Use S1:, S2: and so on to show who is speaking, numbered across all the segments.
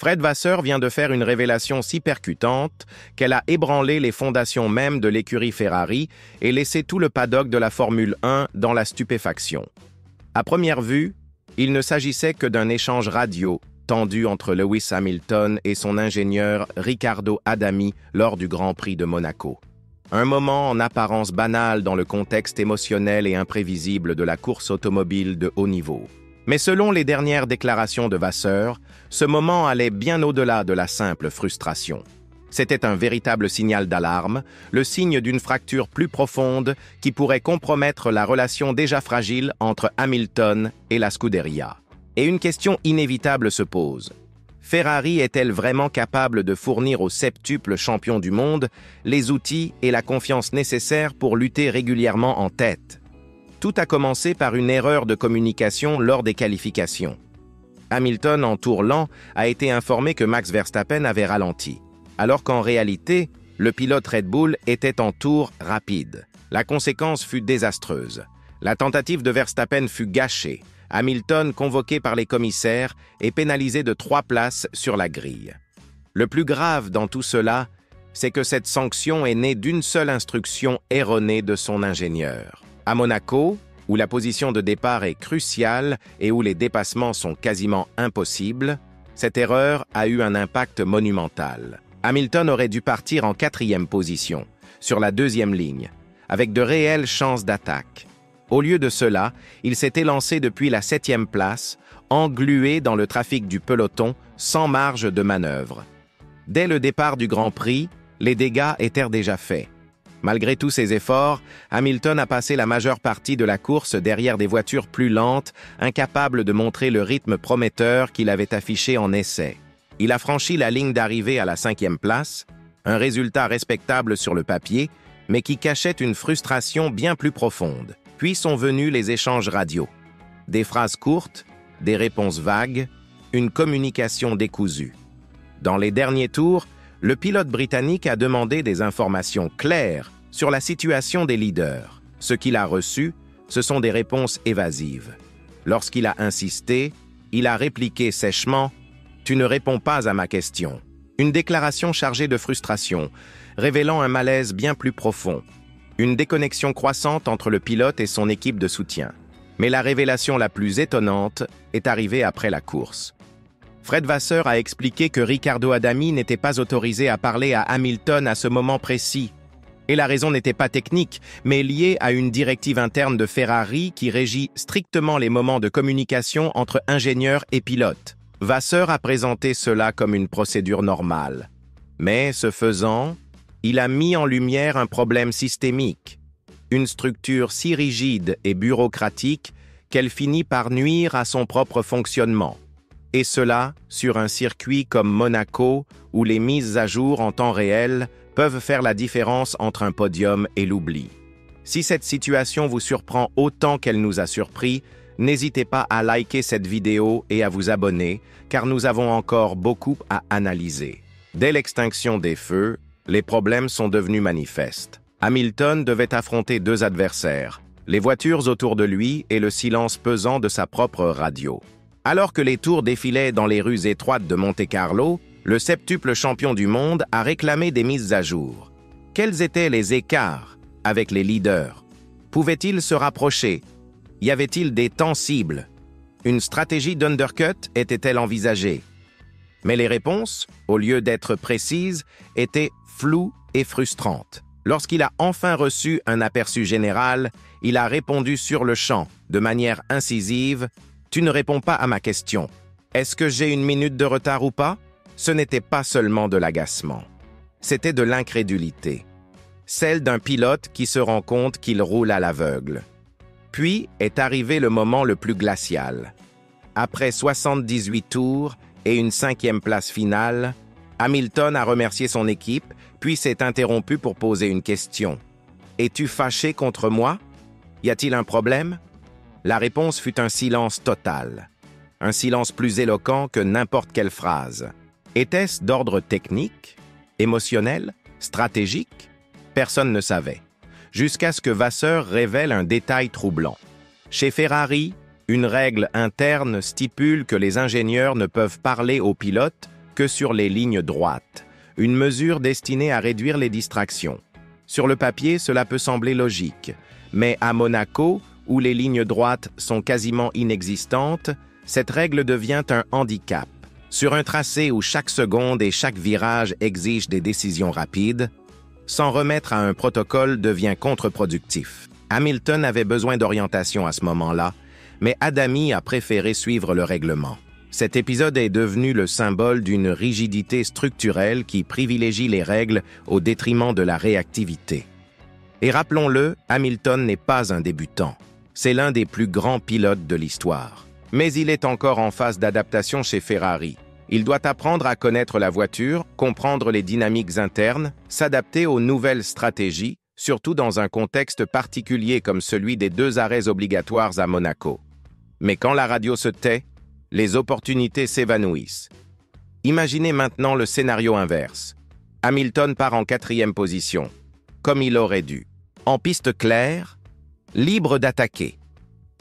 S1: Fred Vasseur vient de faire une révélation si percutante qu'elle a ébranlé les fondations mêmes de l'écurie Ferrari et laissé tout le paddock de la Formule 1 dans la stupéfaction. À première vue, il ne s'agissait que d'un échange radio tendu entre Lewis Hamilton et son ingénieur Riccardo Adami lors du Grand Prix de Monaco. Un moment en apparence banal dans le contexte émotionnel et imprévisible de la course automobile de haut niveau. Mais selon les dernières déclarations de Vasseur, ce moment allait bien au-delà de la simple frustration. C'était un véritable signal d'alarme, le signe d'une fracture plus profonde qui pourrait compromettre la relation déjà fragile entre Hamilton et la Scuderia. Et une question inévitable se pose. Ferrari est-elle vraiment capable de fournir au septuple champion du monde les outils et la confiance nécessaires pour lutter régulièrement en tête? Tout a commencé par une erreur de communication lors des qualifications. Hamilton, en tour lent, a été informé que Max Verstappen avait ralenti, alors qu'en réalité, le pilote Red Bull était en tour rapide. La conséquence fut désastreuse. La tentative de Verstappen fut gâchée. Hamilton, convoqué par les commissaires, est pénalisé de 3 places sur la grille. Le plus grave dans tout cela, c'est que cette sanction est née d'une seule instruction erronée de son ingénieur. À Monaco, où la position de départ est cruciale et où les dépassements sont quasiment impossibles, cette erreur a eu un impact monumental. Hamilton aurait dû partir en 4e position, sur la 2e ligne, avec de réelles chances d'attaque. Au lieu de cela, il s'est élancé depuis la 7e place, englué dans le trafic du peloton, sans marge de manœuvre. Dès le départ du Grand Prix, les dégâts étaient déjà faits. Malgré tous ses efforts, Hamilton a passé la majeure partie de la course derrière des voitures plus lentes, incapables de montrer le rythme prometteur qu'il avait affiché en essai. Il a franchi la ligne d'arrivée à la 5e place, un résultat respectable sur le papier, mais qui cachait une frustration bien plus profonde. Puis sont venus les échanges radio. Des phrases courtes, des réponses vagues, une communication décousue. Dans les derniers tours, le pilote britannique a demandé des informations claires sur la situation des leaders. Ce qu'il a reçu, ce sont des réponses évasives. Lorsqu'il a insisté, il a répliqué sèchement « Tu ne réponds pas à ma question ». Une déclaration chargée de frustration, révélant un malaise bien plus profond. Une déconnexion croissante entre le pilote et son équipe de soutien. Mais la révélation la plus étonnante est arrivée après la course. Fred Vasseur a expliqué que Riccardo Adami n'était pas autorisé à parler à Hamilton à ce moment précis. Et la raison n'était pas technique, mais liée à une directive interne de Ferrari qui régit strictement les moments de communication entre ingénieurs et pilotes. Vasseur a présenté cela comme une procédure normale. Mais, ce faisant, il a mis en lumière un problème systémique, une structure si rigide et bureaucratique qu'elle finit par nuire à son propre fonctionnement. Et cela sur un circuit comme Monaco, où les mises à jour en temps réel peuvent faire la différence entre un podium et l'oubli. Si cette situation vous surprend autant qu'elle nous a surpris, n'hésitez pas à liker cette vidéo et à vous abonner, car nous avons encore beaucoup à analyser. Dès l'extinction des feux, les problèmes sont devenus manifestes. Hamilton devait affronter 2 adversaires, les voitures autour de lui et le silence pesant de sa propre radio. Alors que les tours défilaient dans les rues étroites de Monte-Carlo, le septuple champion du monde a réclamé des mises à jour. Quels étaient les écarts avec les leaders? Pouvaient-ils se rapprocher? Y avait-il des temps cibles? Une stratégie d'undercut était-elle envisagée? Mais les réponses, au lieu d'être précises, étaient floues et frustrantes. Lorsqu'il a enfin reçu un aperçu général, il a répondu sur le champ, de manière incisive: « Tu ne réponds pas à ma question. Est-ce que j'ai 1 minute de retard ou pas ?» Ce n'était pas seulement de l'agacement. C'était de l'incrédulité. Celle d'un pilote qui se rend compte qu'il roule à l'aveugle. Puis est arrivé le moment le plus glacial. Après 78 tours et une 5e place finale, Hamilton a remercié son équipe, puis s'est interrompu pour poser une question. « Es-tu fâché contre moi? Y a-t-il un problème ?» La réponse fut un silence total. Un silence plus éloquent que n'importe quelle phrase. Était-ce d'ordre technique, émotionnel, stratégique? Personne ne savait. Jusqu'à ce que Vasseur révèle un détail troublant. Chez Ferrari, une règle interne stipule que les ingénieurs ne peuvent parler aux pilotes que sur les lignes droites, une mesure destinée à réduire les distractions. Sur le papier, cela peut sembler logique, mais à Monaco, où les lignes droites sont quasiment inexistantes, cette règle devient un handicap. Sur un tracé où chaque seconde et chaque virage exigent des décisions rapides, s'en remettre à un protocole devient contre-productif. Hamilton avait besoin d'orientation à ce moment-là, mais Adami a préféré suivre le règlement. Cet épisode est devenu le symbole d'une rigidité structurelle qui privilégie les règles au détriment de la réactivité. Et rappelons-le, Hamilton n'est pas un débutant. C'est l'un des plus grands pilotes de l'histoire. Mais il est encore en phase d'adaptation chez Ferrari. Il doit apprendre à connaître la voiture, comprendre les dynamiques internes, s'adapter aux nouvelles stratégies, surtout dans un contexte particulier comme celui des 2 arrêts obligatoires à Monaco. Mais quand la radio se tait, les opportunités s'évanouissent. Imaginez maintenant le scénario inverse. Hamilton part en 4e position, comme il aurait dû. En piste claire, libre d'attaquer,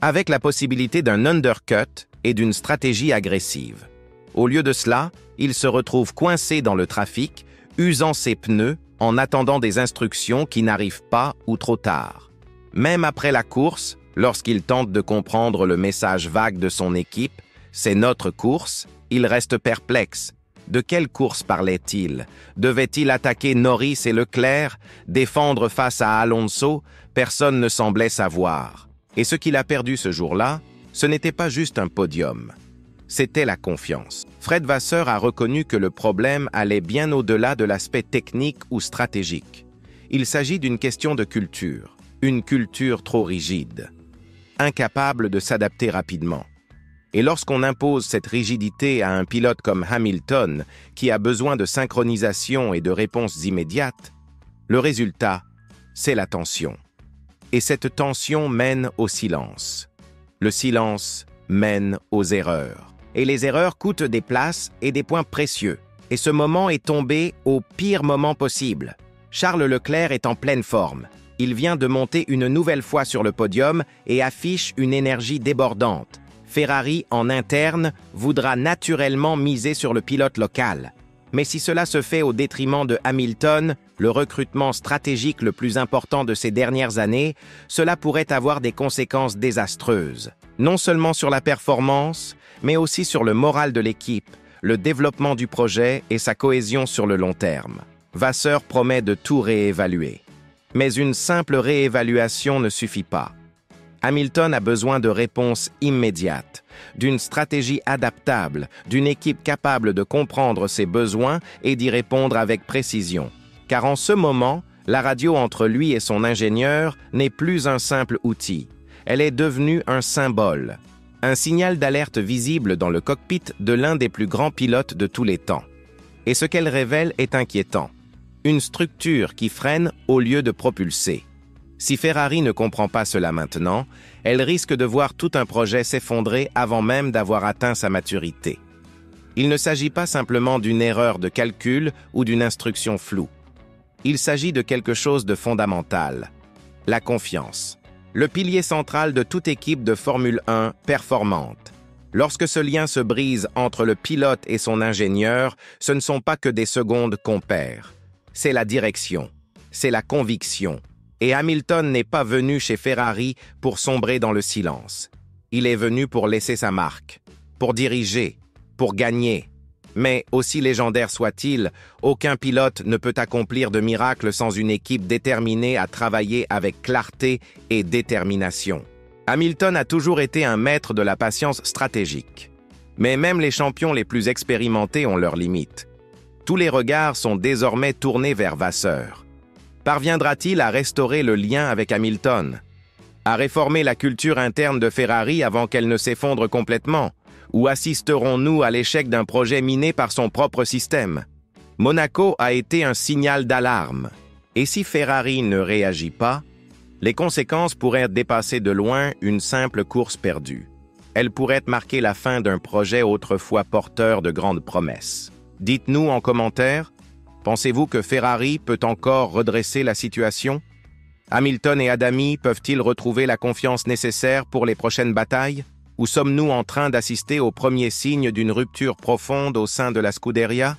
S1: avec la possibilité d'un undercut et d'une stratégie agressive. Au lieu de cela, il se retrouve coincé dans le trafic, usant ses pneus en attendant des instructions qui n'arrivent pas ou trop tard. Même après la course, lorsqu'il tente de comprendre le message vague de son équipe, c'est notre course, il reste perplexe. De quelle course parlait-il? Devait-il attaquer Norris et Leclerc, défendre face à Alonso? Personne ne semblait savoir. Et ce qu'il a perdu ce jour-là, ce n'était pas juste un podium. C'était la confiance. Fred Vasseur a reconnu que le problème allait bien au-delà de l'aspect technique ou stratégique. Il s'agit d'une question de culture, une culture trop rigide, incapable de s'adapter rapidement. Et lorsqu'on impose cette rigidité à un pilote comme Hamilton, qui a besoin de synchronisation et de réponses immédiates, le résultat, c'est la tension. Et cette tension mène au silence. Le silence mène aux erreurs. Et les erreurs coûtent des places et des points précieux. Et ce moment est tombé au pire moment possible. Charles Leclerc est en pleine forme. Il vient de monter une nouvelle fois sur le podium et affiche une énergie débordante. Ferrari, en interne, voudra naturellement miser sur le pilote local. Mais si cela se fait au détriment de Hamilton, le recrutement stratégique le plus important de ces dernières années, cela pourrait avoir des conséquences désastreuses. Non seulement sur la performance, mais aussi sur le moral de l'équipe, le développement du projet et sa cohésion sur le long terme. Vasseur promet de tout réévaluer. Mais une simple réévaluation ne suffit pas. Hamilton a besoin de réponses immédiates, d'une stratégie adaptable, d'une équipe capable de comprendre ses besoins et d'y répondre avec précision. Car en ce moment, la radio entre lui et son ingénieur n'est plus un simple outil. Elle est devenue un symbole, un signal d'alerte visible dans le cockpit de l'un des plus grands pilotes de tous les temps. Et ce qu'elle révèle est inquiétant. Une structure qui freine au lieu de propulser. Si Ferrari ne comprend pas cela maintenant, elle risque de voir tout un projet s'effondrer avant même d'avoir atteint sa maturité. Il ne s'agit pas simplement d'une erreur de calcul ou d'une instruction floue. Il s'agit de quelque chose de fondamental, la confiance. Le pilier central de toute équipe de Formule 1 performante. Lorsque ce lien se brise entre le pilote et son ingénieur, ce ne sont pas que des secondes qu'on perd. C'est la direction, c'est la conviction. Et Hamilton n'est pas venu chez Ferrari pour sombrer dans le silence. Il est venu pour laisser sa marque, pour diriger, pour gagner. Mais, aussi légendaire soit-il, aucun pilote ne peut accomplir de miracle sans une équipe déterminée à travailler avec clarté et détermination. Hamilton a toujours été un maître de la patience stratégique. Mais même les champions les plus expérimentés ont leurs limites. Tous les regards sont désormais tournés vers Vasseur. Parviendra-t-il à restaurer le lien avec Hamilton? À réformer la culture interne de Ferrari avant qu'elle ne s'effondre complètement? Ou assisterons-nous à l'échec d'un projet miné par son propre système? Monaco a été un signal d'alarme. Et si Ferrari ne réagit pas, les conséquences pourraient dépasser de loin une simple course perdue. Elles pourraient marquer la fin d'un projet autrefois porteur de grandes promesses. Dites-nous en commentaire, pensez-vous que Ferrari peut encore redresser la situation? Hamilton et Adami peuvent-ils retrouver la confiance nécessaire pour les prochaines batailles? Ou sommes-nous en train d'assister au premier signe d'une rupture profonde au sein de la Scuderia?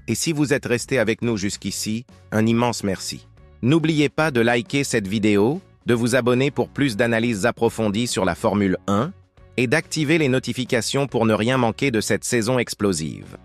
S1: Et si vous êtes resté avec nous jusqu'ici, un immense merci. N'oubliez pas de liker cette vidéo, de vous abonner pour plus d'analyses approfondies sur la Formule 1 et d'activer les notifications pour ne rien manquer de cette saison explosive.